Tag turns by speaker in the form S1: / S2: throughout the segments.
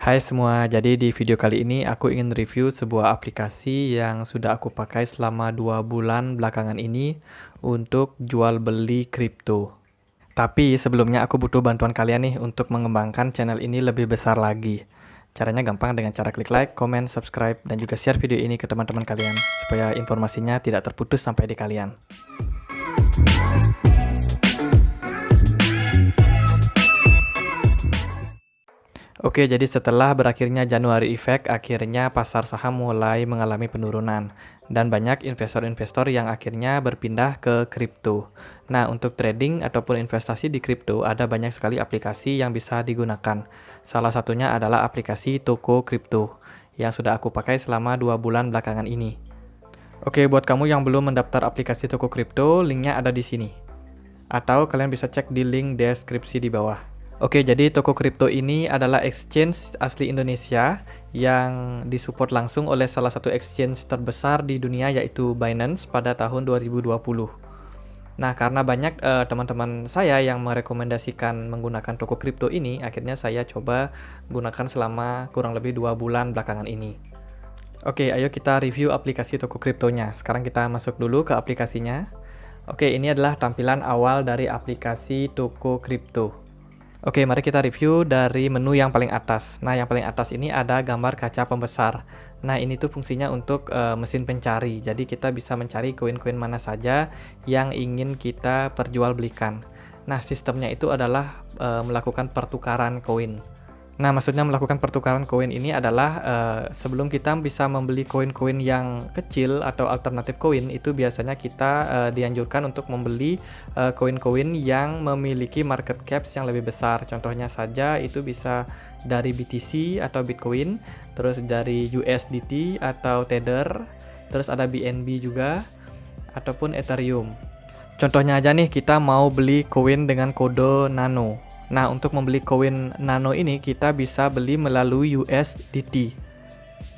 S1: Hai semua, jadi di video kali ini aku ingin review sebuah aplikasi yang sudah aku pakai selama 2 bulan belakangan ini untuk jual beli kripto. Tapi sebelumnya aku butuh bantuan kalian nih untuk mengembangkan channel ini lebih besar lagi. Caranya gampang dengan cara klik like, comment, subscribe, dan juga share video ini ke teman-teman kalian supaya informasinya tidak terputus sampai di kalian. Oke, jadi setelah berakhirnya Januari Effect, akhirnya pasar saham mulai mengalami penurunan dan banyak investor-investor yang akhirnya berpindah ke kripto. Nah, untuk trading ataupun investasi di kripto ada banyak sekali aplikasi yang bisa digunakan. Salah satunya adalah aplikasi Toko Kripto yang sudah aku pakai selama 2 bulan belakangan ini. Oke, buat kamu yang belum mendaftar aplikasi Toko Kripto, linknya ada di sini. Atau kalian bisa cek di link deskripsi di bawah. Oke, jadi Toko Kripto ini adalah exchange asli Indonesia yang disupport langsung oleh salah satu exchange terbesar di dunia yaitu Binance pada tahun 2020. Nah, karena banyak teman-teman saya yang merekomendasikan menggunakan Toko Kripto ini, akhirnya saya coba gunakan selama kurang lebih 2 bulan belakangan ini. Oke, ayo kita review aplikasi Toko Kriptonya. Sekarang kita masuk dulu ke aplikasinya. Oke, ini adalah tampilan awal dari aplikasi Toko Kripto. Oke, mari kita review dari menu yang paling atas. Nah, yang paling atas ini ada gambar kaca pembesar. Nah, ini tuh fungsinya untuk mesin pencari. Jadi kita bisa mencari koin-koin mana saja yang ingin kita perjualbelikan. Nah, sistemnya itu adalah melakukan pertukaran koin. Nah, maksudnya melakukan pertukaran koin ini adalah sebelum kita bisa membeli koin-koin yang kecil atau alternatif koin, itu biasanya kita dianjurkan untuk membeli koin-koin yang memiliki market caps yang lebih besar. Contohnya saja itu bisa dari BTC atau Bitcoin, terus dari USDT atau Tether, terus ada BNB juga, ataupun Ethereum. Contohnya aja nih, kita mau beli koin dengan kode nano. Nah, untuk membeli koin nano ini kita bisa beli melalui USDT.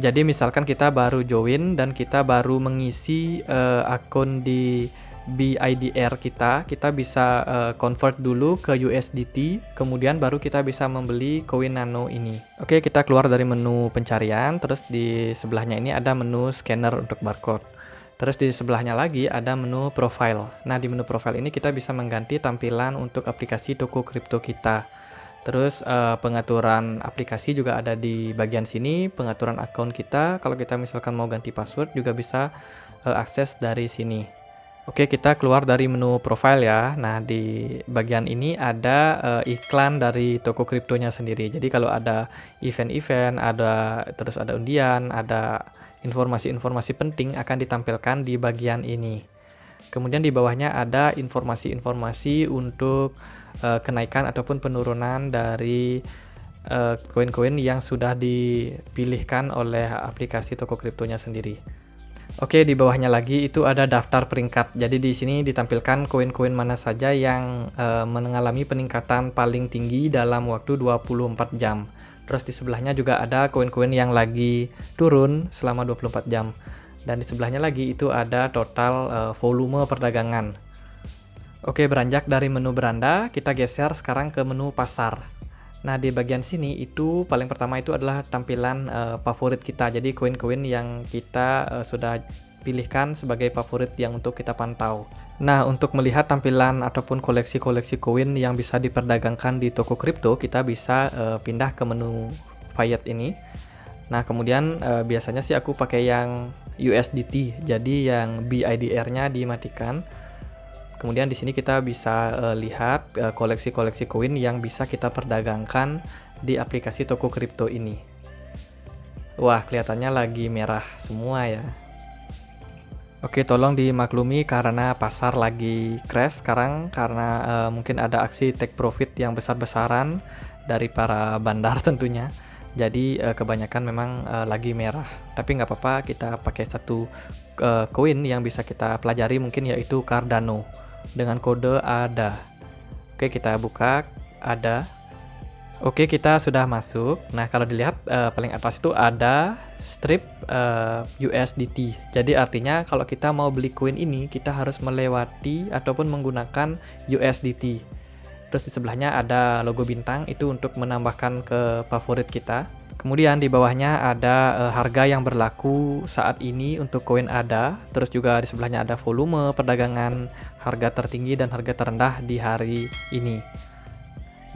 S1: Jadi misalkan kita baru join dan kita baru mengisi akun di BIDR kita bisa convert dulu ke USDT, kemudian baru kita bisa membeli koin nano ini. Oke, kita keluar dari menu pencarian, terus di sebelahnya ini ada menu scanner untuk barcode. Terus di sebelahnya lagi ada menu profile. Nah, di menu profile ini kita bisa mengganti tampilan untuk aplikasi Toko Kripto kita. Terus pengaturan aplikasi juga ada di bagian sini, pengaturan akun kita. Kalau kita misalkan mau ganti password juga bisa akses dari sini. Oke, kita keluar dari menu profile ya. Nah, di bagian ini ada iklan dari Toko Kriptonya sendiri. Jadi kalau ada event-event, terus ada undian, ada informasi-informasi penting akan ditampilkan di bagian ini. Kemudian di bawahnya ada informasi-informasi untuk kenaikan ataupun penurunan dari koin-koin yang sudah dipilihkan oleh aplikasi Toko Kriptonya sendiri. Oke, di bawahnya lagi itu ada daftar peringkat. Jadi di sini ditampilkan koin-koin mana saja yang mengalami peningkatan paling tinggi dalam waktu 24 jam. Terus di sebelahnya juga ada koin-koin yang lagi turun selama 24 jam. Dan di sebelahnya lagi itu ada total volume perdagangan. Oke, beranjak dari menu beranda, kita geser sekarang ke menu pasar. Nah, di bagian sini itu paling pertama itu adalah tampilan favorit kita. Jadi koin-koin yang kita sudah pilihkan sebagai favorit yang untuk kita pantau. Nah, untuk melihat tampilan ataupun koleksi-koleksi koin yang bisa diperdagangkan di Toko Kripto, kita bisa pindah ke menu Fiat ini. Nah, kemudian biasanya sih aku pakai yang USDT, jadi yang BIDR-nya dimatikan. Kemudian di sini kita bisa lihat koleksi-koleksi koin yang bisa kita perdagangkan di aplikasi Toko Kripto ini. Wah, kelihatannya lagi merah semua ya. Oke, tolong dimaklumi karena pasar lagi crash sekarang karena mungkin ada aksi take profit yang besar-besaran dari para bandar tentunya. Jadi kebanyakan memang lagi merah. Tapi nggak apa-apa, kita pakai satu koin yang bisa kita pelajari mungkin yaitu Cardano dengan kode ADA. Oke, kita buka ADA. Oke, kita sudah masuk. Nah, kalau dilihat paling atas itu ada strip USDT. Jadi artinya kalau kita mau beli koin ini, kita harus melewati ataupun menggunakan USDT. Terus di sebelahnya ada logo bintang, itu untuk menambahkan ke favorit kita. Kemudian di bawahnya ada harga yang berlaku saat ini untuk koin ADA, terus juga di sebelahnya ada volume perdagangan, harga tertinggi dan harga terendah di hari ini.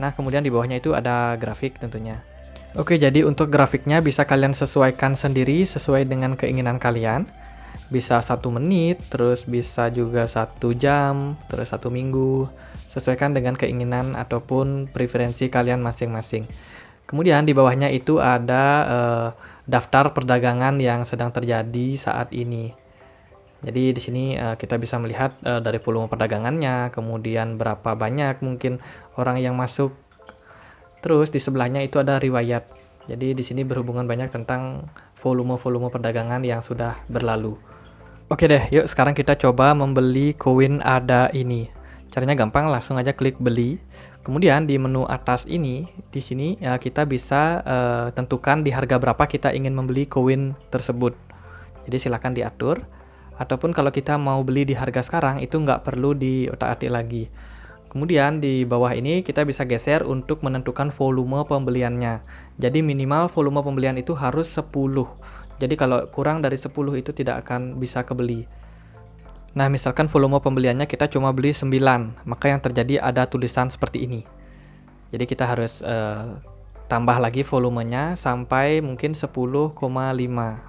S1: Nah, kemudian di bawahnya itu ada grafik tentunya. Oke, jadi untuk grafiknya bisa kalian sesuaikan sendiri sesuai dengan keinginan kalian. Bisa 1 menit, terus bisa juga 1 jam, terus 1 minggu. Sesuaikan dengan keinginan ataupun preferensi kalian masing-masing. Kemudian di bawahnya itu ada daftar perdagangan yang sedang terjadi saat ini. Jadi di sini kita bisa melihat dari volume perdagangannya, kemudian berapa banyak mungkin orang yang masuk. Terus di sebelahnya itu ada riwayat. Jadi di sini berhubungan banyak tentang volume-volume perdagangan yang sudah berlalu. Oke deh, yuk sekarang kita coba membeli koin ADA ini. Caranya gampang, langsung aja klik beli. Kemudian di menu atas ini, di sini kita bisa tentukan di harga berapa kita ingin membeli koin tersebut. Jadi silahkan diatur. Ataupun kalau kita mau beli di harga sekarang, itu nggak perlu diotak-atik lagi. Kemudian di bawah ini kita bisa geser untuk menentukan volume pembeliannya. Jadi minimal volume pembelian itu harus 10. Jadi kalau kurang dari 10 itu tidak akan bisa kebeli. Nah, misalkan volume pembeliannya kita cuma beli 9, maka yang terjadi ada tulisan seperti ini. Jadi kita harus tambah lagi volumenya sampai mungkin 10,5,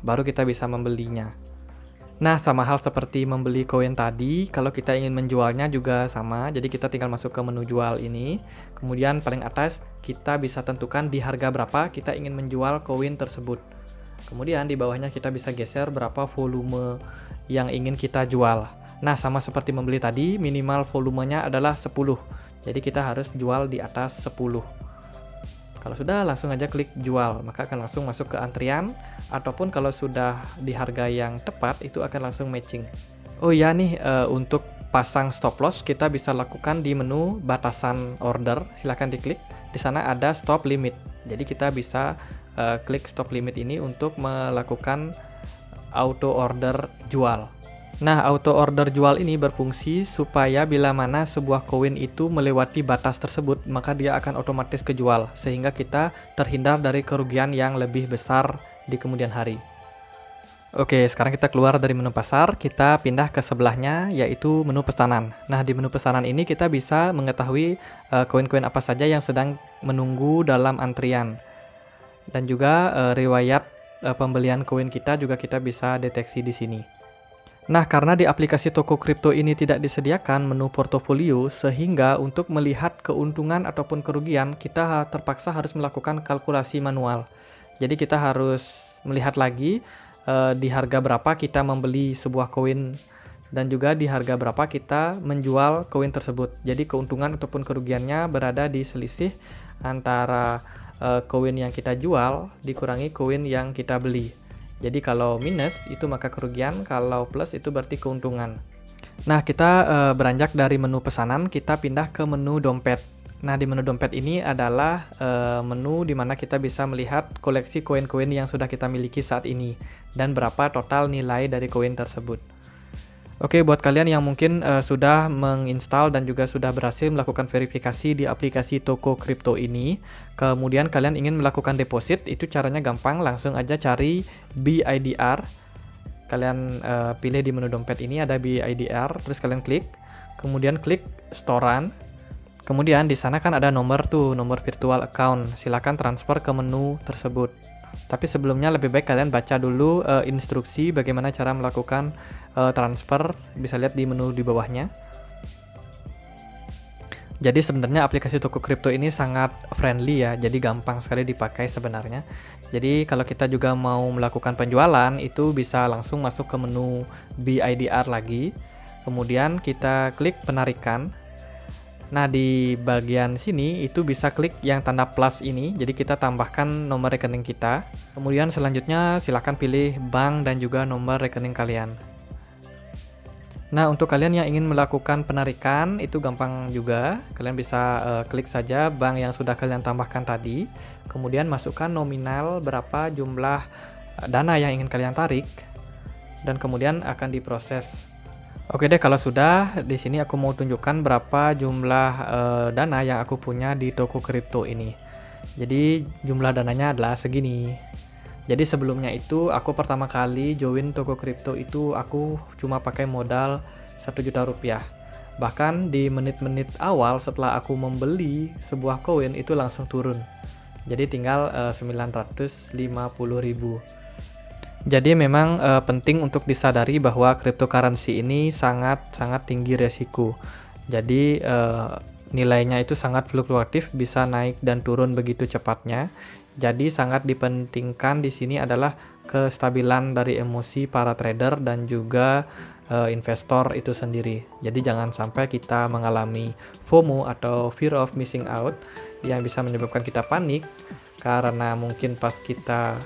S1: baru kita bisa membelinya. Nah, sama hal seperti membeli koin tadi, kalau kita ingin menjualnya juga sama. Jadi kita tinggal masuk ke menu jual ini. Kemudian paling atas kita bisa tentukan di harga berapa kita ingin menjual koin tersebut. Kemudian di bawahnya kita bisa geser berapa volume yang ingin kita jual. Nah, sama seperti membeli tadi, minimal volumenya adalah 10. Jadi kita harus jual di atas 10. Kalau sudah, langsung aja klik jual, maka akan langsung masuk ke antrian, ataupun kalau sudah di harga yang tepat, itu akan langsung matching. Oh iya nih, untuk pasang stop loss, kita bisa lakukan di menu batasan order, silahkan diklik. Di sana ada stop limit, jadi kita bisa klik stop limit ini untuk melakukan auto order jual. Nah, auto order jual ini berfungsi supaya bila mana sebuah koin itu melewati batas tersebut, maka dia akan otomatis kejual, sehingga kita terhindar dari kerugian yang lebih besar di kemudian hari. Oke, sekarang kita keluar dari menu pasar, kita pindah ke sebelahnya, yaitu menu pesanan. Nah, di menu pesanan ini kita bisa mengetahui koin-koin apa saja yang sedang menunggu dalam antrian. Dan juga riwayat pembelian koin kita juga kita bisa deteksi di sini. Nah, karena di aplikasi toko kripto ini tidak disediakan menu portofolio, sehingga untuk melihat keuntungan ataupun kerugian, kita terpaksa harus melakukan kalkulasi manual. Jadi kita harus melihat lagi di harga berapa kita membeli sebuah koin, dan juga di harga berapa kita menjual koin tersebut. Jadi keuntungan ataupun kerugiannya berada di selisih antara koin yang kita jual dikurangi koin yang kita beli. Jadi kalau minus itu maka kerugian, kalau plus itu berarti keuntungan. Nah, kita beranjak dari menu pesanan, kita pindah ke menu dompet. Nah, di menu dompet ini adalah menu di mana kita bisa melihat koleksi koin-koin yang sudah kita miliki saat ini dan berapa total nilai dari koin tersebut. Oke, buat kalian yang mungkin sudah menginstal dan juga sudah berhasil melakukan verifikasi di aplikasi toko kripto ini, kemudian kalian ingin melakukan deposit, itu caranya gampang, langsung aja cari BIDR. Kalian pilih di menu dompet ini ada BIDR, terus kalian klik, kemudian klik storan. Kemudian di sana kan ada nomor virtual account. Silakan transfer ke menu tersebut. Tapi sebelumnya lebih baik kalian baca dulu instruksi bagaimana cara melakukan transfer, bisa lihat di menu di bawahnya. Jadi sebenarnya aplikasi toko kripto ini sangat friendly ya, jadi gampang sekali dipakai sebenarnya. Jadi kalau kita juga mau melakukan penjualan, itu bisa langsung masuk ke menu BIDR lagi. Kemudian kita klik penarikan. Nah, di bagian sini itu bisa klik yang tanda plus ini, jadi kita tambahkan nomor rekening kita. Kemudian selanjutnya silahkan pilih bank dan juga nomor rekening kalian. Nah, untuk kalian yang ingin melakukan penarikan itu gampang juga. Kalian bisa klik saja bank yang sudah kalian tambahkan tadi. Kemudian masukkan nominal berapa jumlah dana yang ingin kalian tarik. Dan kemudian akan diproses. Oke deh, kalau sudah, di sini aku mau tunjukkan berapa jumlah dana yang aku punya di toko kripto ini. Jadi jumlah dananya adalah segini. Jadi sebelumnya itu aku pertama kali join toko kripto itu aku cuma pakai modal 1 juta rupiah. Bahkan di menit-menit awal setelah aku membeli sebuah koin itu langsung turun. Jadi tinggal 950.000. Jadi memang penting untuk disadari bahwa cryptocurrency ini sangat tinggi resiko. Jadi nilainya itu sangat fluktuatif, bisa naik dan turun begitu cepatnya. Jadi sangat dipentingkan di sini adalah kestabilan dari emosi para trader dan juga investor itu sendiri. Jadi jangan sampai kita mengalami FOMO atau fear of missing out yang bisa menyebabkan kita panik karena mungkin pas kita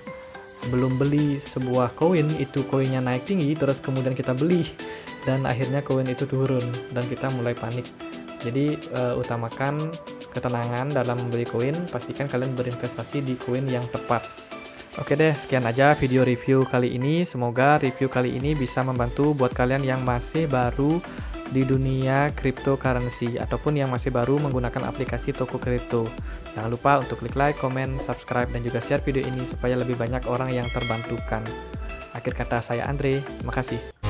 S1: belum beli sebuah koin, itu koinnya naik tinggi, terus kemudian kita beli dan akhirnya koin itu turun dan kita mulai panik. Jadi utamakan ketenangan dalam membeli koin, pastikan kalian berinvestasi di koin yang tepat. Oke deh, sekian aja video review kali ini. Semoga review kali ini bisa membantu buat kalian yang masih baru di dunia cryptocurrency ataupun yang masih baru menggunakan aplikasi toko kripto. Jangan lupa untuk klik like, comment, subscribe, dan juga share video ini supaya lebih banyak orang yang terbantukan. Akhir kata saya Andre, makasih.